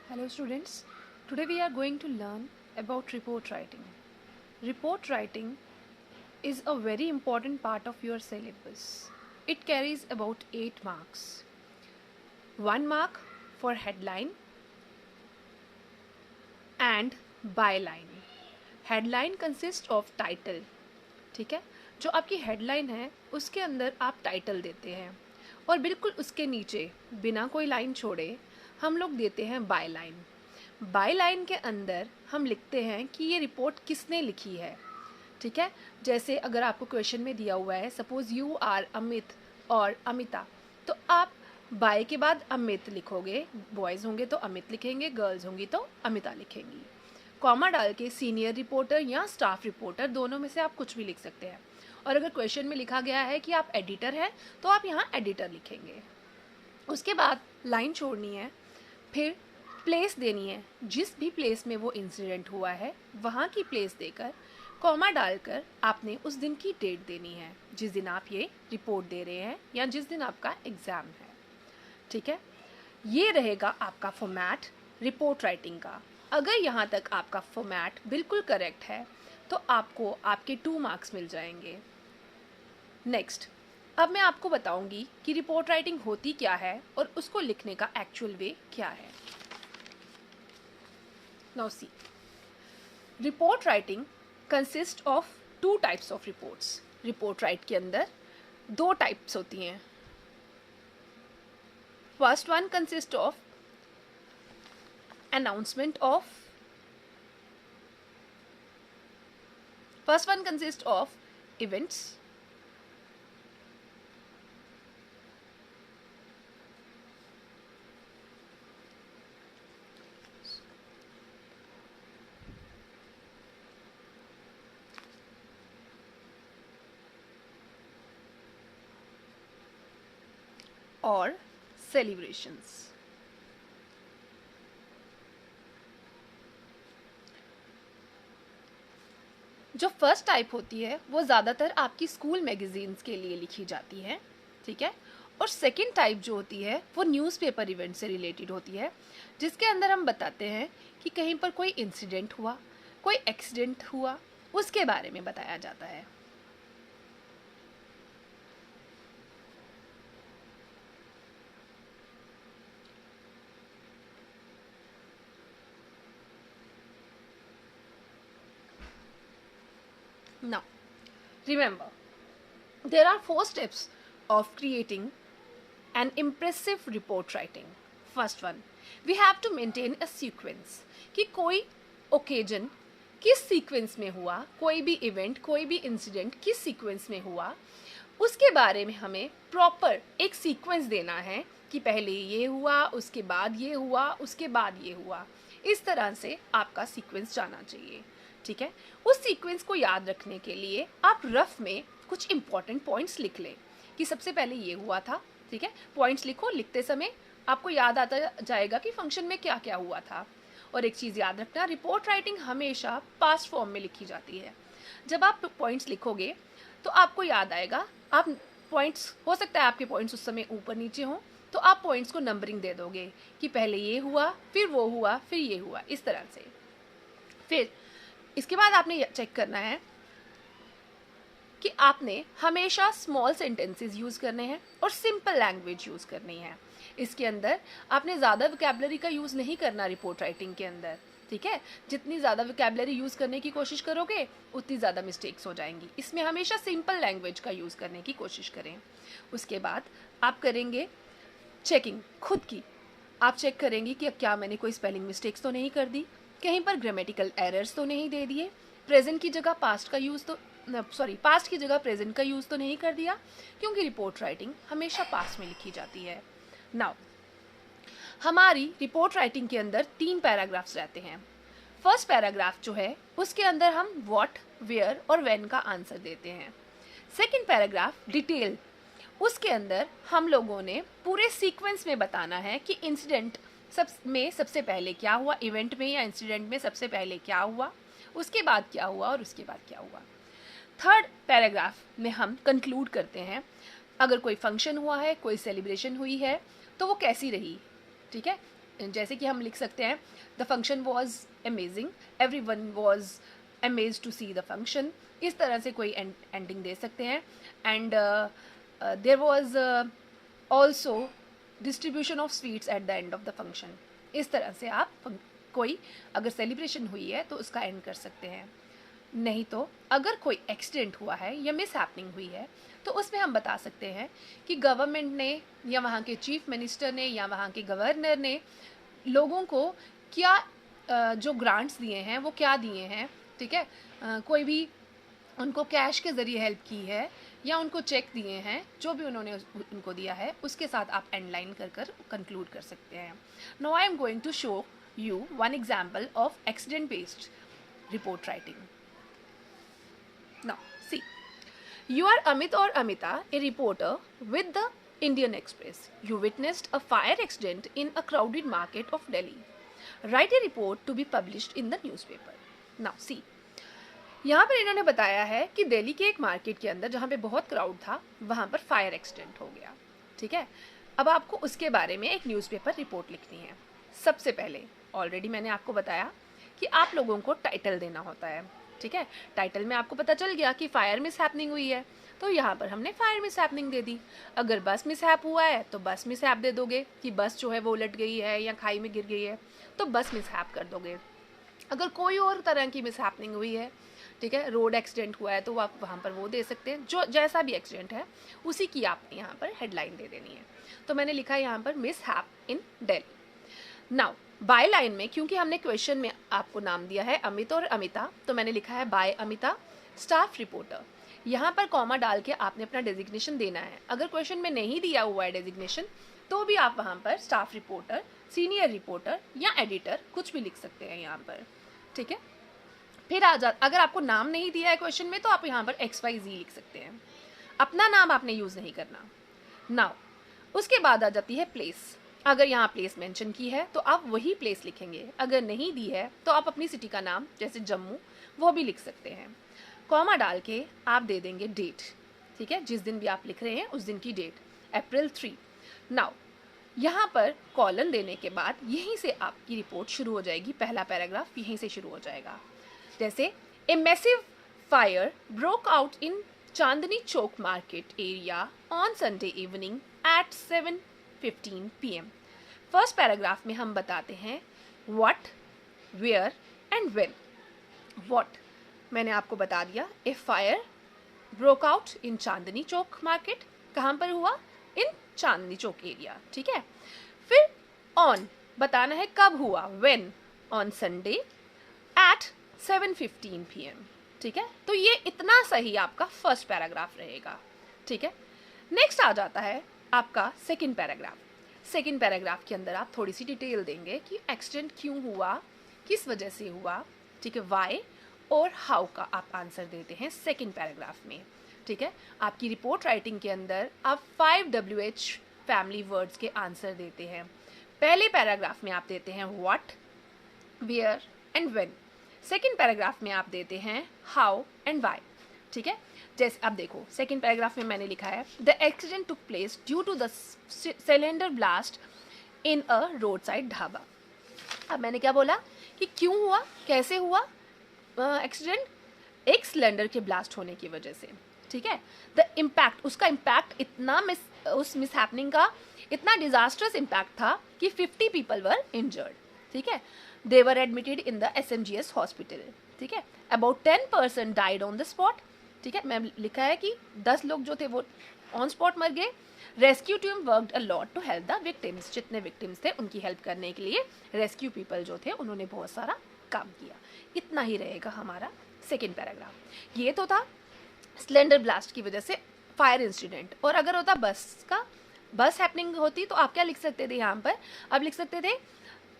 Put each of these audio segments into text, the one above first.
Hello students, today we are going to learn about report writing. Report writing is a very important part of your syllabus. It carries about 8 marks. 1 mark for headline and byline. Headline consists of title. ठीक है, जो आपकी headline है उसके अंदर आप title देते हैं और बिल्कुल उसके नीचे बिना कोई लाइन छोड़े हम लोग देते हैं बाय लाइन. बाय लाइन के अंदर हम लिखते हैं कि ये रिपोर्ट किसने लिखी है. ठीक है, जैसे अगर आपको क्वेश्चन में दिया हुआ है सपोज यू आर अमित और अमिता, तो आप बाय के बाद अमित लिखोगे. बॉयज़ होंगे तो अमित लिखेंगे, गर्ल्स होंगी तो अमिता लिखेंगी. कॉमा डाल के सीनियर रिपोर्टर या स्टाफ रिपोर्टर दोनों में से आप कुछ भी लिख सकते हैं. और अगर क्वेश्चन में लिखा गया है कि आप एडिटर हैं तो आप यहाँ एडिटर लिखेंगे. उसके बाद लाइन छोड़नी है, फिर प्लेस देनी है. जिस भी प्लेस में वो इंसिडेंट हुआ है वहाँ की प्लेस देकर कॉमा डालकर आपने उस दिन की डेट देनी है जिस दिन आप ये रिपोर्ट दे रहे हैं या जिस दिन आपका एग्ज़ाम है. ठीक है, ये रहेगा आपका फॉर्मेट रिपोर्ट राइटिंग का. अगर यहाँ तक आपका फॉर्मेट बिल्कुल करेक्ट है तो आपको आपके 2 मार्क्स मिल जाएंगे. नेक्स्ट, अब मैं आपको बताऊंगी कि रिपोर्ट राइटिंग होती क्या है और उसको लिखने का एक्चुअल वे क्या है. Now see, report writing consist of 2 types of reports. Report right के अंदर 2 टाइप्स होती हैं. First one consist of announcement of first one consists of events, or celebrations. जो फर्स्ट टाइप होती है वो ज़्यादातर आपकी स्कूल मैगजीन्स के लिए लिखी जाती है. ठीक है, और सेकंड टाइप जो होती है वो न्यूज़पेपर इवेंट से रिलेटेड होती है जिसके अंदर हम बताते हैं कि कहीं पर कोई इंसिडेंट हुआ, कोई एक्सीडेंट हुआ, उसके बारे में बताया जाता है. Now, remember, there are 4 steps of creating an impressive report writing. First one, we have to maintain a sequence कि कोई occasion किस सीक्वेंस में हुआ, कोई भी इवेंट, कोई भी इंसिडेंट किस सीक्वेंस में हुआ, उसके बारे में हमें प्रॉपर एक सीक्वेंस देना है कि पहले ये हुआ, उसके बाद ये हुआ, उसके बाद ये हुआ. इस तरह से आपका सीक्वेंस जाना चाहिए. ठीक है, उस सीक्वेंस को याद रखने के लिए आप रफ में कुछ इंपॉर्टेंट पॉइंट्स लिख लें कि सबसे पहले ये हुआ था. ठीक है, पॉइंट्स लिखो, लिखते समय आपको याद आता जाएगा कि फंक्शन में क्या क्या हुआ था. और एक चीज़ याद रखना, रिपोर्ट राइटिंग हमेशा पास्ट फॉर्म में लिखी जाती है. जब आप पॉइंट्स लिखोगे तो आपको याद आएगा. आप पॉइंट्स, हो सकता है आपके पॉइंट्स उस समय ऊपर नीचे हों, तो आप पॉइंट्स को नंबरिंग दे दोगे कि पहले ये हुआ, फिर वो हुआ, फिर ये हुआ, इस तरह से. फिर इसके बाद आपने चेक करना है कि आपने हमेशा स्मॉल सेंटेंसेस यूज़ करने हैं और सिंपल लैंग्वेज यूज़ करनी है. इसके अंदर आपने ज़्यादा वोकैबुलरी का यूज़ नहीं करना रिपोर्ट राइटिंग के अंदर. ठीक है, जितनी ज़्यादा वोकैबुलरी यूज़ करने की कोशिश करोगे उतनी ज़्यादा मिस्टेक्स हो जाएंगी. इसमें हमेशा सिंपल लैंग्वेज का यूज़ करने की कोशिश करें. उसके बाद आप करेंगे चेकिंग खुद की. आप चेक करेंगे कि क्या मैंने कोई स्पेलिंग मिस्टेक्स तो नहीं कर दी, कहीं पर ग्रामेटिकल एरर्स तो नहीं दे दिए, प्रेजेंट की जगह पास्ट का यूज़ तो पास्ट की जगह प्रेजेंट का यूज़ तो नहीं कर दिया, क्योंकि रिपोर्ट राइटिंग हमेशा पास्ट में लिखी जाती है. नाउ, हमारी रिपोर्ट राइटिंग के अंदर 3 पैराग्राफ्स रहते हैं. फर्स्ट पैराग्राफ जो है उसके अंदर हम व्हाट, वेयर और व्हेन का आंसर देते हैं. सेकंड पैराग्राफ डिटेल, उसके अंदर हम लोगों ने पूरे सीक्वेंस में बताना है कि इंसिडेंट सबसे पहले क्या हुआ, इवेंट में या इंसिडेंट में सबसे पहले क्या हुआ, उसके बाद क्या हुआ और उसके बाद क्या हुआ. थर्ड पैराग्राफ में हम कंक्लूड करते हैं अगर कोई फंक्शन हुआ है, कोई सेलिब्रेशन हुई है तो वो कैसी रही. ठीक है, जैसे कि हम लिख सकते हैं the function was amazing, everyone was amaze to see the function, इस तरह से कोई एंडिंग दे सकते हैं. And there was also distribution of sweets at the end of the function. इस तरह से आप कोई अगर सेलिब्रेशन हुई है तो उसका एंड कर सकते हैं. नहीं तो अगर कोई एक्सीडेंट हुआ है या मिस हैपनिंग हुई है तो उसमें हम बता सकते हैं कि गवर्नमेंट ने या वहाँ के चीफ मिनिस्टर ने या वहाँ के गवर्नर ने लोगों को क्या जो ग्रांट्स दिए हैं वो क्या दिए हैं. ठीक है, कोई भी उनको कैश के ज़रिए हेल्प की है या उनको चेक दिए हैं, जो भी उन्होंने उनको दिया है उसके साथ आप एंड लाइन कर कंक्लूड कर सकते हैं. Now I am going to show you one example of accident based report writing. Now, see, you are Amit or Amita, a reporter with the Indian Express. You witnessed a fire accident in a crowded market of Delhi. Write a report to be published in the newspaper. Now, see, यहाँ पर इन्होंने बताया है कि दिल्ली के एक market के अंदर जहाँ पे बहुत क्राउड था वहाँ पर फायर एक्सीडेंट हो गया. ठीक है, अब आपको उसके बारे में एक न्यूज़पेपर रिपोर्ट लिखनी है. सबसे पहले ऑलरेडी मैंने आपको बताया कि आप लोगों को टाइटल देना होता है. ठीक है, टाइटल में आपको पता चल गया कि फायर मिस हैपनिंग हुई है तो यहाँ पर हमने फायर मिस हैपनिंग दे दी. अगर बस मिस हैप हुआ है तो बस मिस हैप दे दोगे कि बस जो है वो उलट गई है या खाई में गिर गई है तो बस मिस हैप कर दोगे. अगर कोई और तरह की मिस हैपनिंग हुई है, ठीक है, रोड एक्सीडेंट हुआ है तो आप वहाँ पर वो दे सकते हैं. जो जैसा भी एक्सीडेंट है उसी की आपने यहाँ पर हेडलाइन दे देनी है. तो मैंने लिखा है यहाँ पर mishap in Delhi. Now byline में क्योंकि हमने क्वेश्चन में आपको नाम दिया है अमित और अमिता तो मैंने लिखा है बाय अमिता स्टाफ रिपोर्टर. यहाँ पर कॉमा डाल के आपने अपना डेजिग्नेशन देना है. अगर क्वेश्चन में नहीं दिया हुआ है डेजिग्नेशन तो भी आप वहाँ पर स्टाफ रिपोर्टर, सीनियर रिपोर्टर या एडिटर कुछ भी लिख सकते हैं यहाँ पर. ठीक है, फिर अगर आपको नाम नहीं दिया है क्वेश्चन में तो आप यहाँ पर XYZ लिख सकते हैं. अपना नाम आपने यूज़ नहीं करना. नाउ उसके बाद आ जाती है प्लेस. अगर यहाँ प्लेस मेंशन की है तो आप वही प्लेस लिखेंगे. अगर नहीं दी है तो आप अपनी सिटी का नाम जैसे जम्मू वो भी लिख सकते हैं. कॉमा डाल के आप दे देंगे डेट. ठीक है, जिस दिन भी आप लिख रहे हैं उस दिन की डेट, April 3. नाउ यहाँ पर कॉलन देने के बाद यहीं से आपकी रिपोर्ट शुरू हो जाएगी. पहला पैराग्राफ यहीं से शुरू हो जाएगा. जैसे a massive fire broke out in Chandni Chowk market area on Sunday evening at 7:15 PM. First paragraph में हम बताते हैं what, where and when. What मैंने आपको बता दिया, a fire broke out in Chandni Chowk market. कहाँ पर हुआ? In Chandni Chowk area. ठीक है, फिर ऑन बताना है कब हुआ, when, on Sunday at 7:15 PM. ठीक है, तो ये इतना सही आपका फर्स्ट पैराग्राफ रहेगा. ठीक है, नेक्स्ट आ जाता है आपका सेकंड पैराग्राफ. सेकंड पैराग्राफ के अंदर आप थोड़ी सी डिटेल देंगे कि एक्सीडेंट क्यों हुआ, किस वजह से हुआ. ठीक है, वाई और हाउ का आप आंसर देते हैं सेकंड पैराग्राफ में. ठीक है, आपकी रिपोर्ट राइटिंग के अंदर आप 5 WH फैमिली वर्ड्स के आंसर देते हैं. पहले पैराग्राफ में आप देते हैं what, where and when. Second paragraph में आप देते हैं हाउ एंड वाई. ठीक है, जैसे अब देखो सेकंड पैराग्राफ में मैंने लिखा है the accident took place due to the cylinder blast in a road side dhaba. अब मैंने क्या बोला कि क्यों हुआ, कैसे हुआ एक्सीडेंट, एक सिलेंडर के ब्लास्ट होने की वजह से. ठीक है, द इम्पैक्ट, उसका इम्पैक्ट इतना उस मिस हैपनिंग का इतना डिजास्टर्स इम्पैक्ट था कि 50 पीपल वर इंजर्ड. ठीक है, they were admitted in the SMGS hospital. ठीक है, about 10% died on the spot. ठीक है, मैं लिखा है कि 10 लोग जो थे वो ऑन स्पॉट मर गए. Rescue team worked a lot to help the victims. जितने विक्टिम्स थे उनकी हेल्प करने के लिए रेस्क्यू पीपल जो थे उन्होंने बहुत सारा काम किया. इतना ही रहेगा हमारा सेकेंड पैराग्राफ. ये तो था सिलेंडर ब्लास्ट की वजह से फायर इंसिडेंट. और अगर होता बस हैपनिंग होती तो आप क्या लिख सकते थे यहाँ पर, आप लिख सकते थे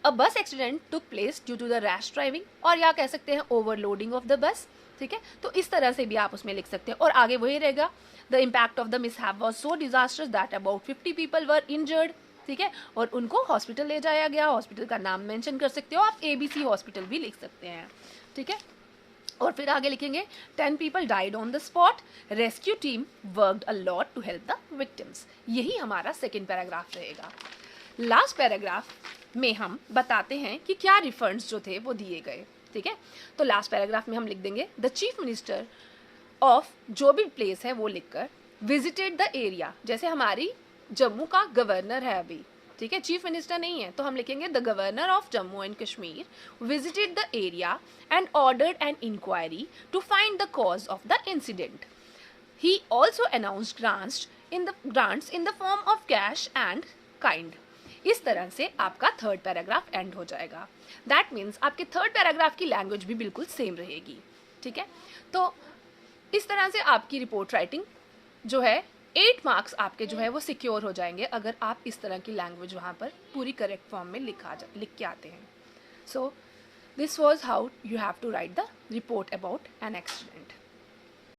a bus accident took place due to the rash driving, और या कह सकते हैं ओवरलोडिंग ऑफ द बस. ठीक है, तो इस तरह से भी आप उसमें लिख सकते हैं. और आगे वही रहेगा the impact of the mishap was so disasters that about 50 people were injured. ठीक है, और उनको हॉस्पिटल ले जाया गया. हॉस्पिटल का नाम मेंशन कर सकते हो आप, ABC हॉस्पिटल भी लिख सकते हैं. ठीक है, और फिर आगे लिखेंगे 10 people died on the spot, rescue team worked a lot to help the victims. यही हमारा सेकेंड पैराग्राफ रहेगा. लास्ट पैराग्राफ में हम बताते हैं कि क्या रिफंड्स जो थे वो दिए गए, ठीक है। तो लास्ट पैराग्राफ में हम लिख देंगे द चीफ मिनिस्टर ऑफ जो भी प्लेस है वो लिखकर विजिटेड द एरिया, जैसे हमारी जम्मू का गवर्नर है अभी, ठीक है, चीफ मिनिस्टर नहीं है, तो हम लिखेंगे the governor of Jammu and Kashmir visited the area and ordered an inquiry to find the cause of the incident. He also announced grants in the form of cash and kind. इस तरह से आपका third paragraph and हो जाएगा. That means आपके third paragraph की language भी बिल्कुल सेम रहेगी, ठीक है. तो इस तरह से आपकी रिपोर्ट राइटिंग जो है 8 मार्क्स आपके जो है वो सिक्योर हो जाएंगे अगर आप इस तरह की लैंग्वेज वहाँ पर पूरी करेक्ट फॉर्म में लिख के आते हैं. So this was how you have to write the report about an accident.